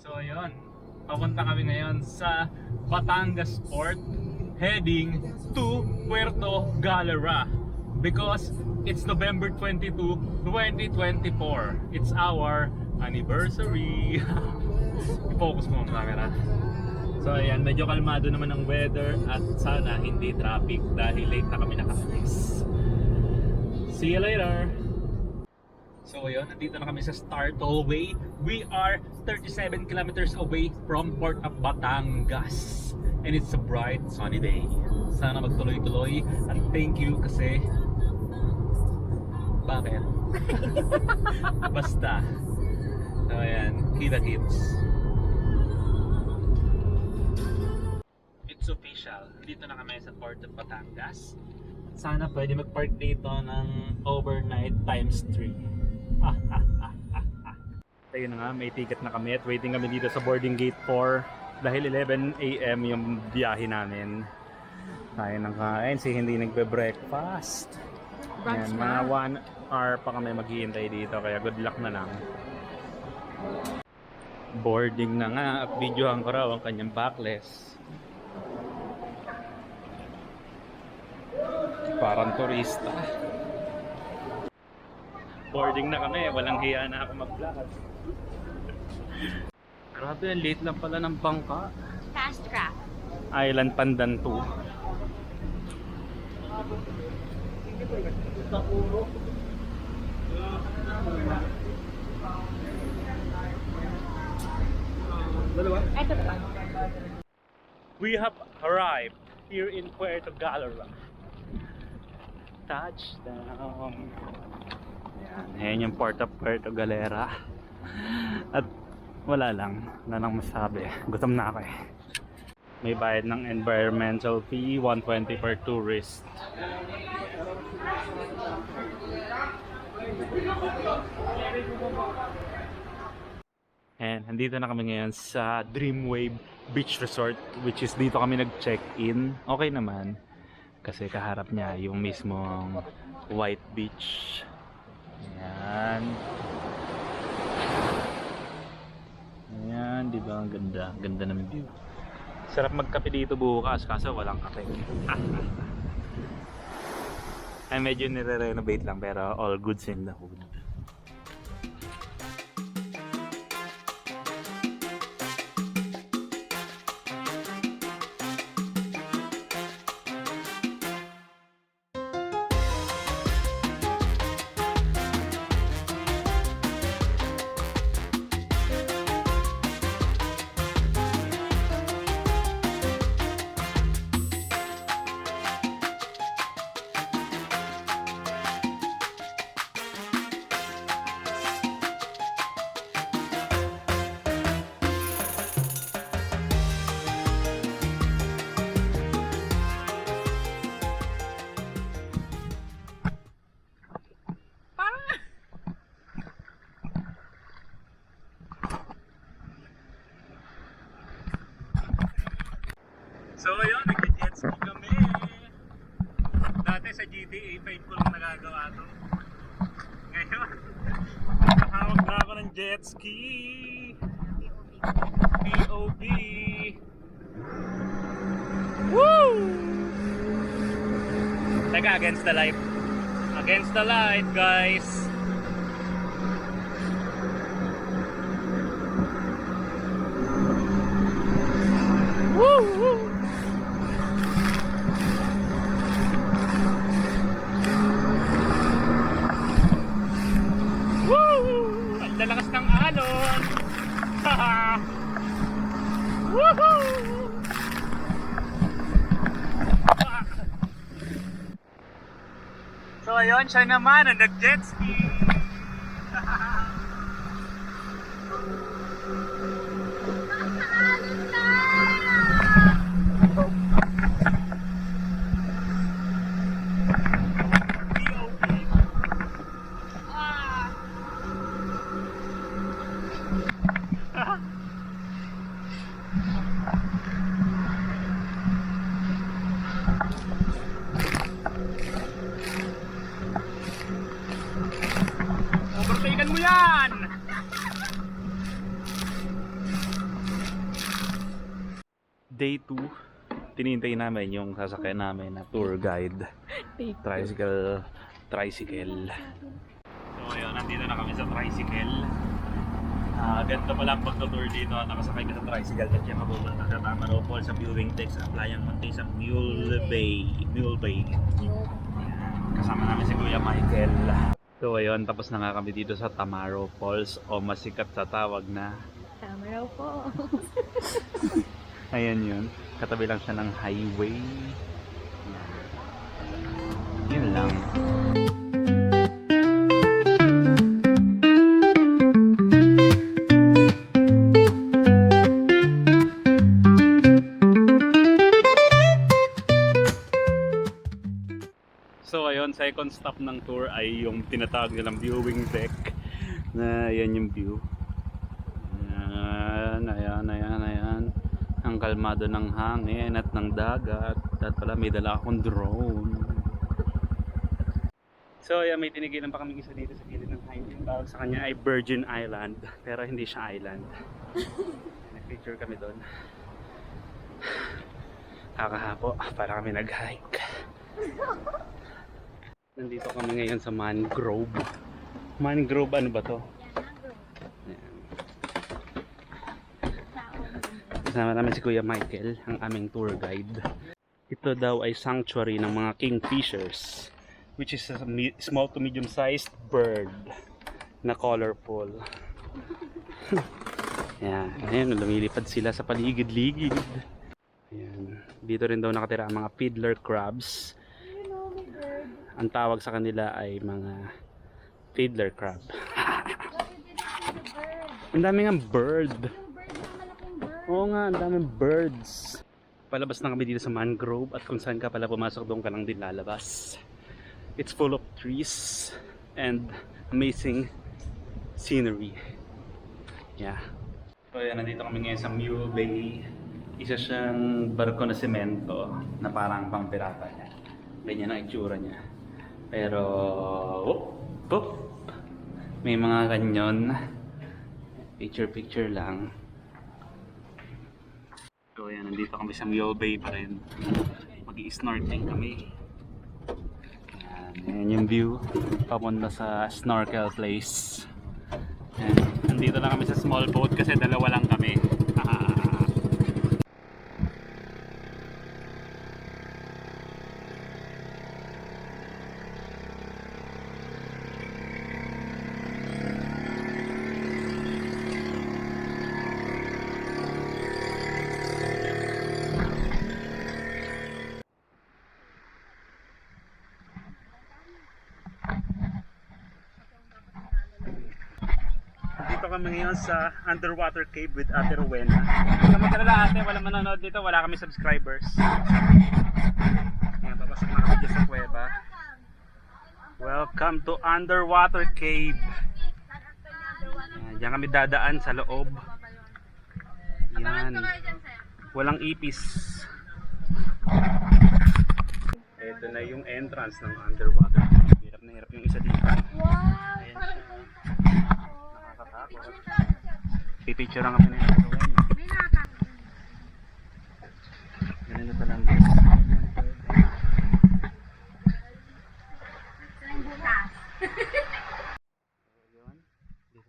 So ayun, papunta kami ngayon sa Batangas Port, heading to Puerto Galera because it's November 22, 2024. It's our anniversary. I-focus mo ang camera. So ayan, medyo kalmado naman ang weather at sana hindi traffic dahil late na kami nakaalis. See you later! So ayun, nandito na kami sa Star Tollway. We are 37 kilometers away from Port of Batangas. And it's a bright sunny day. Sana magtuloy-tuloy. At thank you kasi... Bakit? Basta. So ayan, kita kits. It's official. Dito na kami sa Port of Batangas. Sana pwede mag-park dito ng overnight times 3. Ayun na nga, may ticket na kami at waiting kami dito sa boarding gate 4 dahil 11 AM yung biyahe namin. Tayo nang kain, hindi nagbe-breakfast. Ayan, mga 1 hour pa kami maghihintay dito kaya good luck na lang. Boarding na nga at videohan ko raw ang kanyang backless. Parang turista. Boarding na kami, walang hiya na ako mag-vlog. Grabe, late lang pala ng bangka. Fast track. Island Pandan 2. Ito pa. We have arrived here in Puerto Galera. Touchdown. Ayan yung Port of Puerto Galera. At wala lang masabi. Gutom na ako eh. May bayad ng environmental fee, 120 per tourist. And nandito na kami ngayon sa Dreamwave Beach Resort, which is dito kami nag-check-in. Okay naman kasi kaharap niya yung mismong White Beach. Ayan. Ayan, di ba? Ang ganda. Ganda ng view. Sarap magkape dito bukas kaso walang kape. Ay, medyo nire-renovate lang pero all goods in the hood. So ayun, nag-jet ski kami. Dati sa GTA 5 ko lang nagagawa to. Ngayon, nakahawak na ako ng jet ski. POV. Woo! Teka, against the light. Against the light, guys. Woo! Woo! Lalakas ng alon. Woohoo! So ayun, siya naman ang nag-jet ski. Day 2, tinintay namin yung sasakyan namin na tour guide. Tricycle. So ayun, nandito na kami sa tricycle. Ganito pala ang pagtutour dito. Nakasakay ka sa tricycle at siya mapupunta sa Tamaro Falls sa viewing deck sa Playang Monte sa Mule Bay. Ayan, kasama namin si Kuya Michael. So ayun, tapos na nga kami dito sa Tamaro Falls o masikat sa tawag na Tama raw po. ayan yun, katabi lang siya ng highway. Yun lang. So ayun, second stop ng tour ay yung tinatawag nilang viewing deck. Na yan yung view. Ayan. Ang kalmado ng hangin at ng dagat. At pala may dala akong drone. So ayan, may tinigilan pa kami isa dito sa gilid ng highway. Tawag sa kanya ay Virgin Island. Pero hindi siya island. Nag-picture kami doon. Kakahapo, para kami nag-hike. Nandito kami ngayon sa Mangrove. Mangrove ano ba to? Kasama namin si Kuya Michael, ang aming tour guide. Ito daw ay sanctuary ng mga kingfishers, which is a small to medium sized bird na colorful. Yan, ayun, lumilipad sila sa paligid-ligid. Ayan. Dito rin daw nakatira ang mga fiddler crabs. Ang tawag sa kanila ay mga fiddler crab. Ang daming ang bird. Oo nga, ang daming birds. Palabas na kami dito sa mangrove at kung saan ka pala pumasok doon ka lang din lalabas. It's full of trees and amazing scenery. Yeah. So yan, nandito kami ngayon sa Mule Bay. Isa siyang barko na semento na parang pang pirata niya. Ganyan ang itsura niya. Pero may mga kanyon. Picture lang. So yan, nandito kami sa Mule Bay pa rin. Mag-i-snorkeling kami. Yan yung view papunta sa snorkel place. Yan. Nandito na kami sa small boat kasi dalawa lang kami. Dito kami ngayon sa underwater cave with Ate Rowena. Huwag ka mag-alala ate, wala manonood dito, wala kami subscribers. Ayan, papasok na kami dyan sa kuweba. Welcome to underwater cave. Ayan, diyan kami dadaan sa loob. Yan. Walang ipis. Ito na yung entrance ng underwater cave. Hirap na hirap yung isa dito. Ayan siya. Pipicture lang kami na ito. Ganito pa lang. Dito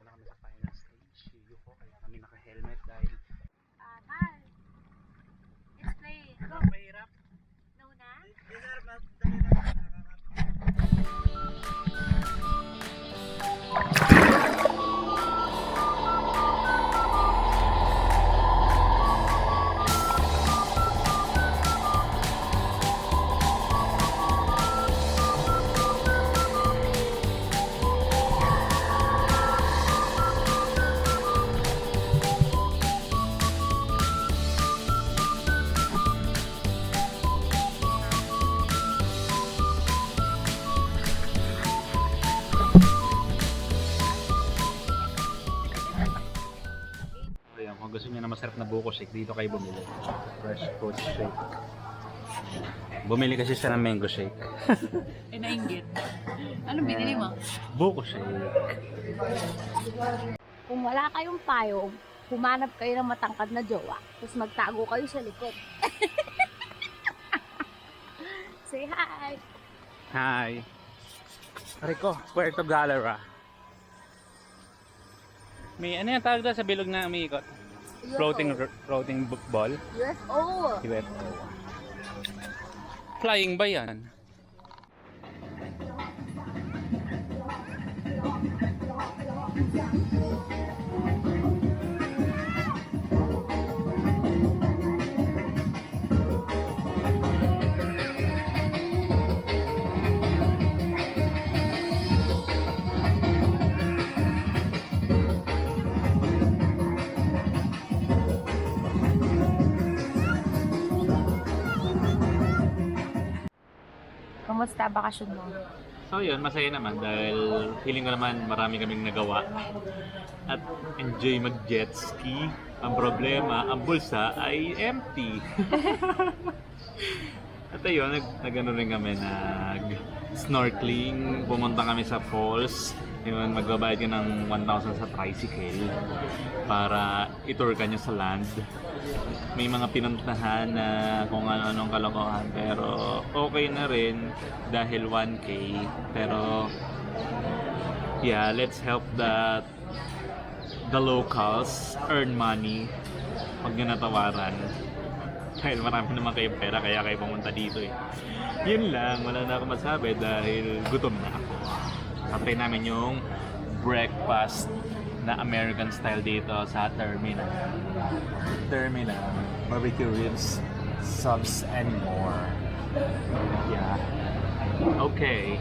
na kami sa final stage. Yuko, kaya kami naka-helmet dahil Let's play. Go. mahirap. No na? Ayan, kung gusto niyo na masarap na buko shake, dito kayo bumili. Fresh fruit shake. Bumili kasi siya ng mango shake. Ay, nainggit. Anong binili mo? Buko shake. Kung wala kayong payong, humanap kayo ng matangkad na jowa, tapos magtago kayo sa likod. Say hi! Hi! Rico, Puerto Galera. May ano yung tawag doon sa bilog na umiikot? Floating ball? UFO! UFO. Flying ba yan? Kamusta bakasyon mo? So yun, masaya naman dahil feeling ko naman marami kaming nagawa at enjoy mag-jet ski. Ang problema, ang bulsa ay empty. At ayun, nag-ano rin kami, nag-snorkeling, pumunta kami sa falls. Yun, magbabayad ka ng 1,000 sa tricycle para itour ka nyo sa land. May mga pinuntahan na kung ano-anong kalokohan, pero okay na rin dahil 1K. Pero yeah, let's help the locals earn money pag nyo natawaran. Dahil marami naman kayong pera kaya kayo pumunta dito eh. Yun lang, wala na ako masabi dahil gutom na ako. Tatry namin yung breakfast na American style dito sa terminal. Barbecue ribs, subs, and more. Yeah. Okay.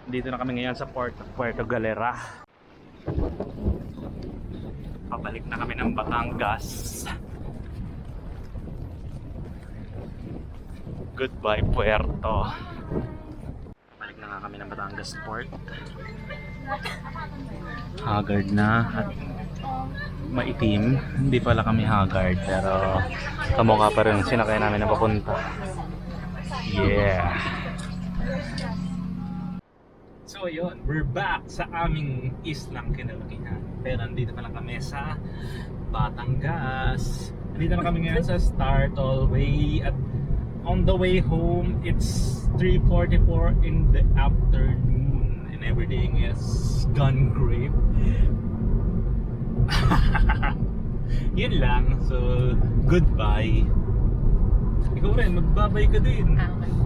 Dito na kami ngayon sa Puerto Galera. Pabalik na kami ng Batangas. Goodbye Puerto. Balik na nga kami ng Batangas Port. Haggard na at maitim. Hindi pala kami haggard pero kamukha pa rin sinakay namin na papunta. Yeah. So yun, we're back sa aming islang kinalakihan. Pero nandito na lang kami sa Batangas. Nandito na kami ngayon sa Star Tollway. At on the way home, it's 3:44 in the afternoon. And everything is gone great. Yun lang. So, goodbye. Ikaw rin, magbabay ka din. Okay.